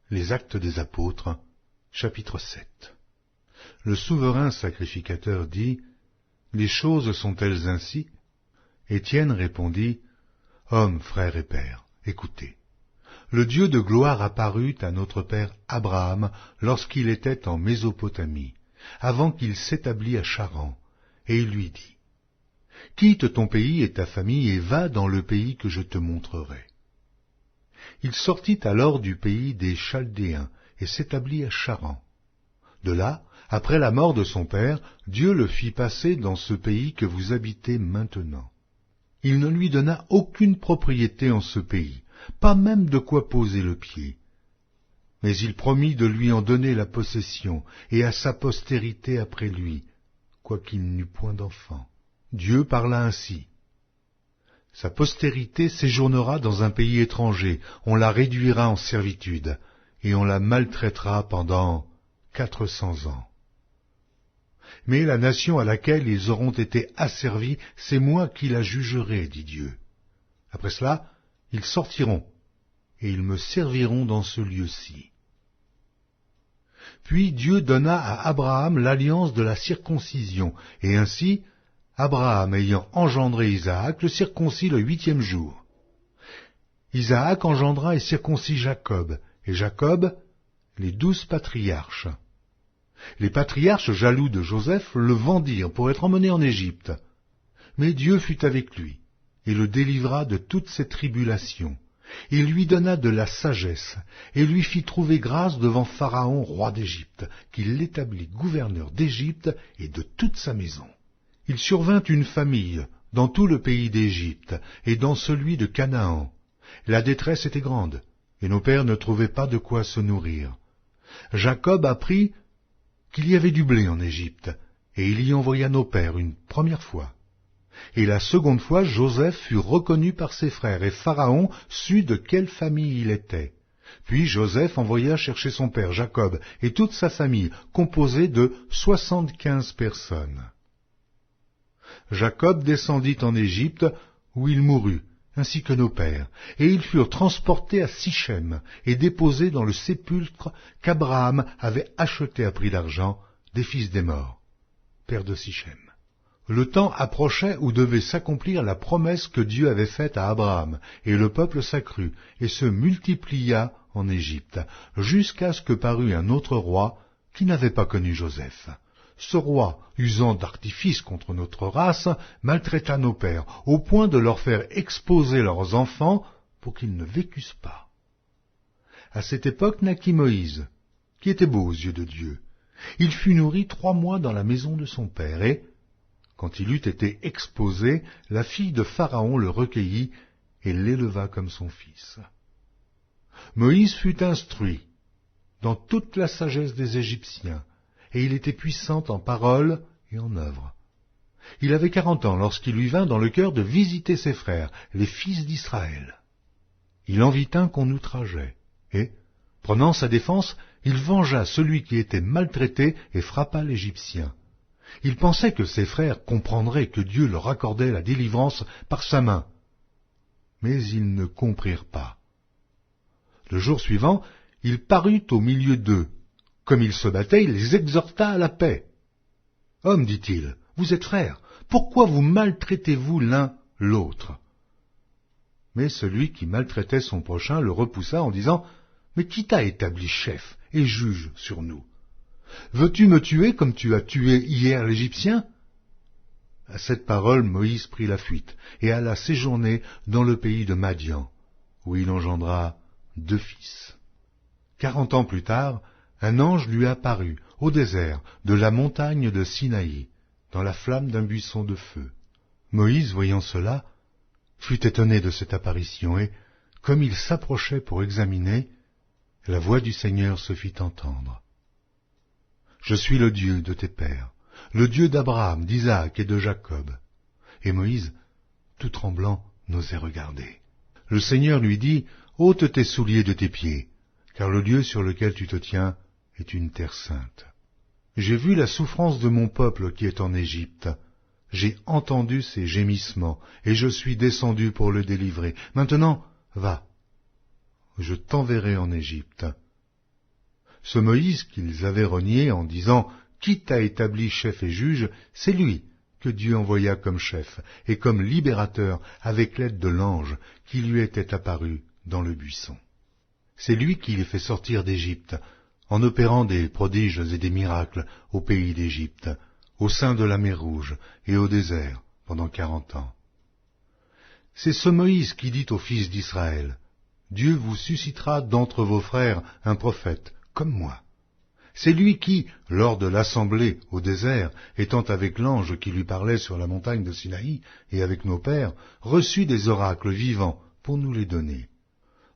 Les Actes des Apôtres, chapitre 7. Le souverain sacrificateur dit, « Les choses sont-elles ainsi ?» Étienne répondit, « Hommes, frères et pères, écoutez. Le Dieu de gloire apparut à notre père Abraham lorsqu'il était en Mésopotamie, avant qu'il s'établît à Charan, et il lui dit, « Quitte ton pays et ta famille et va dans le pays que je te montrerai. » Il sortit alors du pays des Chaldéens et s'établit à Charan. De là, après la mort de son père, Dieu le fit passer dans ce pays que vous habitez maintenant. Il ne lui donna aucune propriété en ce pays, pas même de quoi poser le pied. Mais il promit de lui en donner la possession, et à sa postérité après lui, quoiqu'il n'eût point d'enfant. Dieu parla ainsi. Sa postérité séjournera dans un pays étranger, on la réduira en servitude, et on la maltraitera pendant 400 ans. Mais la nation à laquelle ils auront été asservis, c'est moi qui la jugerai, dit Dieu. Après cela, ils sortiront, et ils me serviront dans ce lieu-ci. Puis Dieu donna à Abraham l'alliance de la circoncision, et ainsi, Abraham ayant engendré Isaac, le circoncit le 8e jour. Isaac engendra et circoncit Jacob, et Jacob, les 12 patriarches. Les patriarches, jaloux de Joseph, le vendirent pour être emmené en Égypte. Mais Dieu fut avec lui, et le délivra de toutes ses tribulations. Il lui donna de la sagesse, et lui fit trouver grâce devant Pharaon, roi d'Égypte, qui l'établit gouverneur d'Égypte et de toute sa maison. Il survint une famille dans tout le pays d'Égypte et dans celui de Canaan. La détresse était grande, et nos pères ne trouvaient pas de quoi se nourrir. Jacob apprit qu'il y avait du blé en Égypte, et il y envoya nos pères une première fois. Et la seconde fois, Joseph fut reconnu par ses frères, et Pharaon sut de quelle famille il était. Puis Joseph envoya chercher son père Jacob et toute sa famille, composée de 75 personnes. Jacob descendit en Égypte, où il mourut, ainsi que nos pères, et ils furent transportés à Sichem et déposés dans le sépulcre qu'Abraham avait acheté à prix d'argent des fils des morts, père de Sichem. Le temps approchait où devait s'accomplir la promesse que Dieu avait faite à Abraham, et le peuple s'accrut et se multiplia en Égypte, jusqu'à ce que parut un autre roi qui n'avait pas connu Joseph. Ce roi, usant d'artifices contre notre race, maltraita nos pères, au point de leur faire exposer leurs enfants pour qu'ils ne vécussent pas. À cette époque naquit Moïse, qui était beau aux yeux de Dieu. Il fut nourri 3 mois dans la maison de son père, et, quand il eut été exposé, la fille de Pharaon le recueillit et l'éleva comme son fils. Moïse fut instruit dans toute la sagesse des Égyptiens, et il était puissant en parole et en œuvre. Il avait 40 ans lorsqu'il lui vint dans le cœur de visiter ses frères, les fils d'Israël. Il en vit un qu'on outrageait, et, prenant sa défense, il vengea celui qui était maltraité et frappa l'Égyptien. Il pensait que ses frères comprendraient que Dieu leur accordait la délivrance par sa main. Mais ils ne comprirent pas. Le jour suivant, il parut au milieu d'eux. Comme ils se battaient, il les exhorta à la paix. « Hommes, dit-il, vous êtes frères, pourquoi vous maltraitez-vous l'un l'autre » Mais celui qui maltraitait son prochain le repoussa en disant « Mais qui t'a établi chef et juge sur nous ? Veux-tu me tuer comme tu as tué hier l'Égyptien » À cette parole, Moïse prit la fuite et alla séjourner dans le pays de Madian, où il engendra 2 fils. 40 ans plus tard, un ange lui apparut au désert de la montagne de Sinaï, dans la flamme d'un buisson de feu. Moïse, voyant cela, fut étonné de cette apparition, et, comme il s'approchait pour examiner, la voix du Seigneur se fit entendre. « Je suis le Dieu de tes pères, le Dieu d'Abraham, d'Isaac et de Jacob. » Et Moïse, tout tremblant, n'osait regarder. Le Seigneur lui dit, « Ôte tes souliers de tes pieds, car le lieu sur lequel tu te tiens est une terre sainte. J'ai vu la souffrance de mon peuple qui est en Égypte. J'ai entendu ses gémissements, et je suis descendu pour le délivrer. Maintenant, va, je t'enverrai en Égypte, Ce Moïse qu'ils avaient renié en disant « Qui t'a établi chef et juge ?» c'est lui que Dieu envoya comme chef et comme libérateur avec l'aide de l'ange qui lui était apparu dans le buisson. C'est lui qui les fait sortir d'Égypte, en opérant des prodiges et des miracles au pays d'Égypte, au sein de la mer Rouge et au désert pendant 40 ans. C'est ce Moïse qui dit aux fils d'Israël, « Dieu vous suscitera d'entre vos frères un prophète, comme moi. » C'est lui qui, lors de l'assemblée au désert, étant avec l'ange qui lui parlait sur la montagne de Sinaï, et avec nos pères, reçut des oracles vivants pour nous les donner.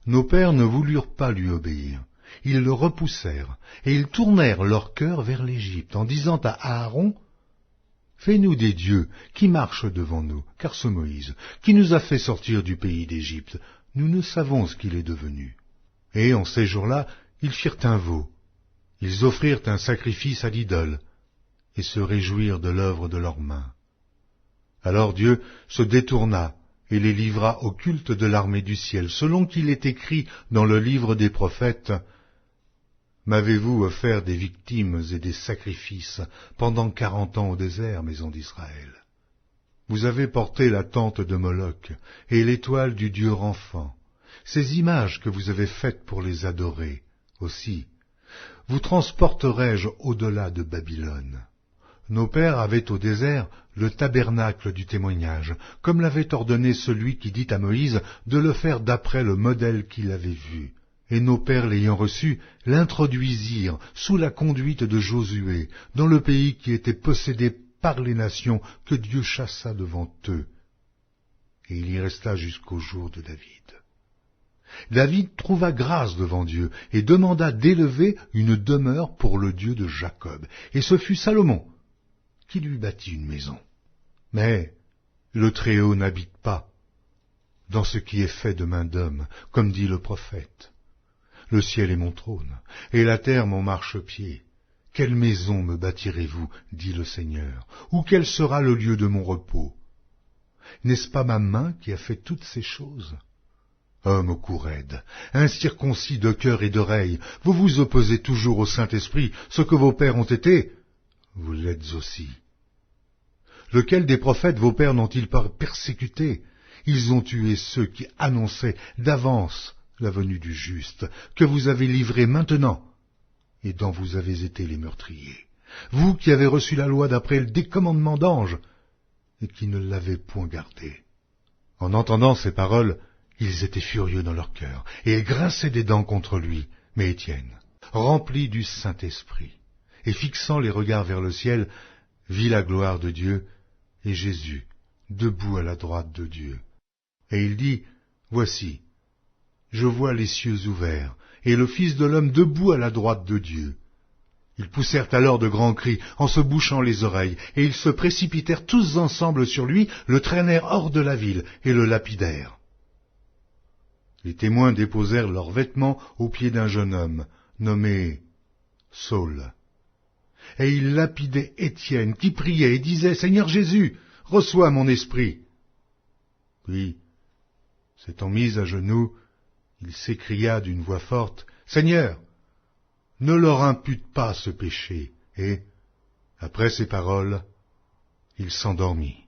Nos pères ne voulurent pas lui obéir. Ils le repoussèrent, et ils tournèrent leur cœur vers l'Égypte, en disant à Aaron, « Fais-nous des dieux qui marchent devant nous, car ce Moïse, qui nous a fait sortir du pays d'Égypte, nous ne savons ce qu'il est devenu. » Et en ces jours-là, ils firent un veau. Ils offrirent un sacrifice à l'idole, et se réjouirent de l'œuvre de leurs mains. Alors Dieu se détourna, et les livra au culte de l'armée du ciel, selon qu'il est écrit dans le livre des prophètes, « M'avez-vous offert des victimes et des sacrifices pendant 40 ans au désert, maison d'Israël? Vous avez porté la tente de Moloch et l'étoile du dieu Renfant, ces images que vous avez faites pour les adorer. Aussi, vous transporterai-je au-delà de Babylone. » Nos pères avaient au désert le tabernacle du témoignage, comme l'avait ordonné celui qui dit à Moïse de le faire d'après le modèle qu'il avait vu. Et nos pères l'ayant reçu, l'introduisirent sous la conduite de Josué, dans le pays qui était possédé par les nations que Dieu chassa devant eux. Et il y resta jusqu'au jour de David. David trouva grâce devant Dieu et demanda d'élever une demeure pour le Dieu de Jacob. Et ce fut Salomon qui lui bâtit une maison. Mais le Très-Haut n'habite pas dans ce qui est fait de main d'homme, comme dit le prophète. Le ciel est mon trône, et la terre mon marchepied. Quelle maison me bâtirez-vous, dit le Seigneur, ou quel sera le lieu de mon repos? N'est-ce pas ma main qui a fait toutes ces choses? Homme au cou raide, incirconcis de cœur et d'oreille, vous vous opposez toujours au Saint-Esprit, ce que vos pères ont été, vous l'êtes aussi. Lequel des prophètes vos pères n'ont-ils pas persécuté? Ils ont tué ceux qui annonçaient d'avance la venue du juste, que vous avez livré maintenant, et dont vous avez été les meurtriers. Vous qui avez reçu la loi d'après le décommandement d'ange, et qui ne l'avez point gardée. En entendant ces paroles, ils étaient furieux dans leur cœur, et ils grinçaient des dents contre lui. Mais Étienne, rempli du Saint-Esprit, et fixant les regards vers le ciel, vit la gloire de Dieu, et Jésus, debout à la droite de Dieu. Et il dit, « Voici, je vois les cieux ouverts, et le Fils de l'homme debout à la droite de Dieu. » Ils poussèrent alors de grands cris, en se bouchant les oreilles, et ils se précipitèrent tous ensemble sur lui, le traînèrent hors de la ville, et le lapidèrent. Les témoins déposèrent leurs vêtements aux pieds d'un jeune homme, nommé Saul. Et ils lapidaient Étienne, qui priait et disait, « Seigneur Jésus, reçois mon esprit. » Puis, s'étant mis à genoux, il s'écria d'une voix forte, « Seigneur, ne leur impute pas ce péché. » Et, après ces paroles, il s'endormit.